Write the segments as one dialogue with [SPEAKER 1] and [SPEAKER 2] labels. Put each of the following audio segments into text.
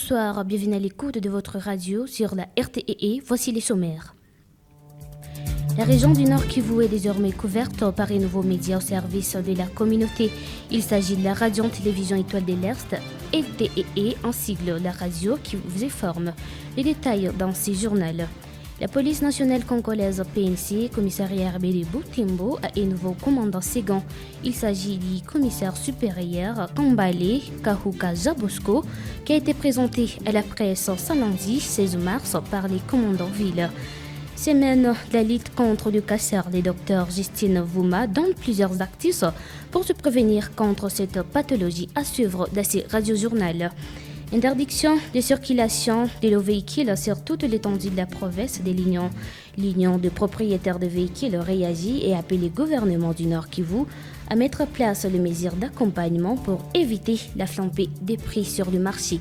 [SPEAKER 1] Bonsoir, bienvenue à l'écoute de votre radio sur la RTE. Voici les sommaires. La région du Nord Kivu est désormais couverte par un nouveau média au service de la communauté. Il s'agit de la radio-télévision Étoile de l'Est, RTE, en sigle la radio qui vous informe. Les détails dans ce journal. La police nationale congolaise PNC, commissariat RB de Butembo, a un nouveau commandant second. Il s'agit du commissaire supérieur Kambale Kahuka Jabosko, qui a été présenté à la presse ce lundi 16 mars par les commandants ville. Semaine de la lutte contre le cancer, le docteur Justine Vouma donne plusieurs actifs pour se prévenir contre cette pathologie à suivre dans ces radiojournal. Interdiction de circulation de nos véhicules sur toute l'étendue de la province de l'Union. L'Union de propriétaires de véhicules réagit et appelle le gouvernement du Nord Kivu à mettre en place les mesures d'accompagnement pour éviter la flambée des prix sur le marché.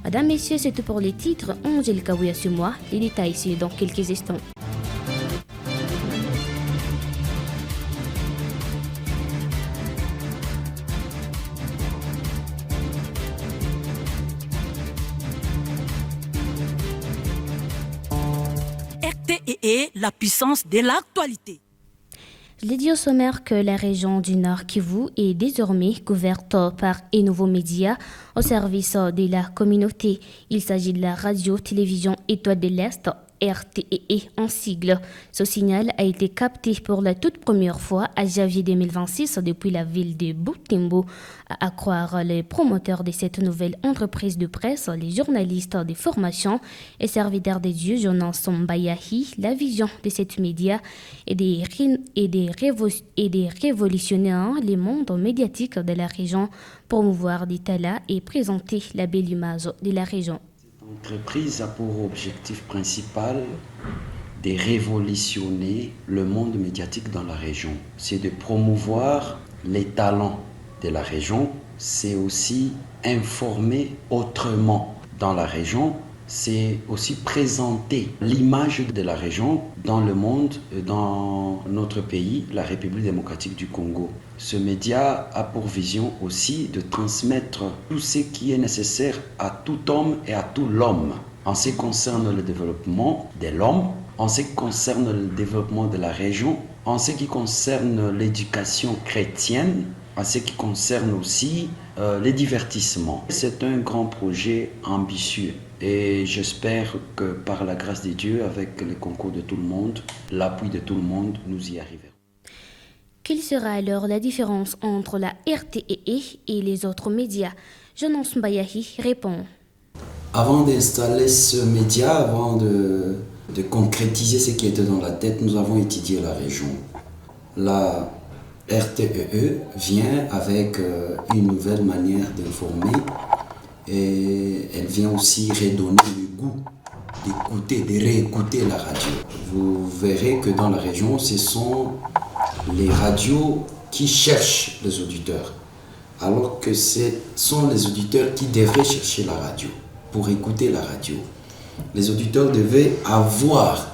[SPEAKER 1] Madame, Messieurs, c'est tout pour les titres. Angèle Kawia sur moi. Les détails ici dans quelques instants.
[SPEAKER 2] RTE, la puissance de l'actualité.
[SPEAKER 1] Je l'ai dit au sommaire que la région du Nord Kivu est désormais couverte par un nouveau média au service de la communauté. Il s'agit de la radio-télévision Étoile de l'Est, RTE en sigle. Ce signal a été capté pour la toute première fois à janvier 2026 depuis la ville de Butembo. À croire les promoteurs de cette nouvelle entreprise de presse, les journalistes de formation et serviteurs des dieux Jonas Mbayahi, la vision de cette média et des révolutionnaires les mondes médiatiques de la région, promouvoir des talents et présenter la belle image de la région.
[SPEAKER 3] L'entreprise a pour objectif principal de révolutionner le monde médiatique dans la région. C'est de promouvoir les talents de la région, c'est aussi informer autrement dans la région, c'est aussi présenter l'image de la région dans le monde, dans notre pays, la République démocratique du Congo. Ce média a pour vision aussi de transmettre tout ce qui est nécessaire à tout homme et à tout l'homme. En ce qui concerne le développement de l'homme, en ce qui concerne le développement de la région, en ce qui concerne l'éducation chrétienne, en ce qui concerne aussi les divertissements. C'est un grand projet ambitieux et j'espère que par la grâce de Dieu, avec le concours de tout le monde, l'appui de tout le monde, nous y arriverons.
[SPEAKER 1] Quelle sera alors la différence entre la RTE et les autres médias? Jonas Mbayahi répond.
[SPEAKER 4] Avant d'installer ce média, avant de concrétiser ce qui était dans la tête, nous avons étudié la région. La RTE vient avec une nouvelle manière d'informer et elle vient aussi redonner le goût d'écouter, de réécouter la radio. Vous verrez que dans la région, ce sont les radios qui cherchent les auditeurs, alors que ce sont les auditeurs qui devraient chercher la radio pour écouter la radio. Les auditeurs devaient avoir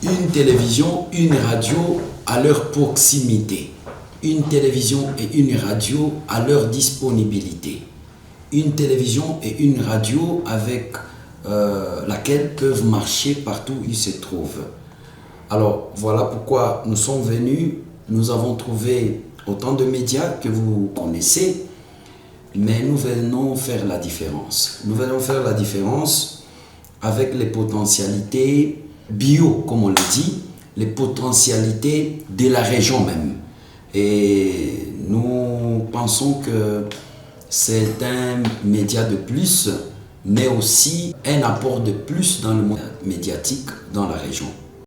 [SPEAKER 4] une télévision, une radio à leur proximité. Une télévision et une radio à leur disponibilité. Une télévision et une radio avec laquelle peuvent marcher partout où ils se trouvent. Alors voilà pourquoi nous sommes venus, nous avons trouvé autant de médias que vous connaissez, mais nous venons faire la différence. Nous venons faire la différence avec les potentialités bio, comme on le dit, les potentialités de la région même. Et nous pensons que c'est un média de plus, mais aussi un apport de plus dans le monde médiatique dans la région.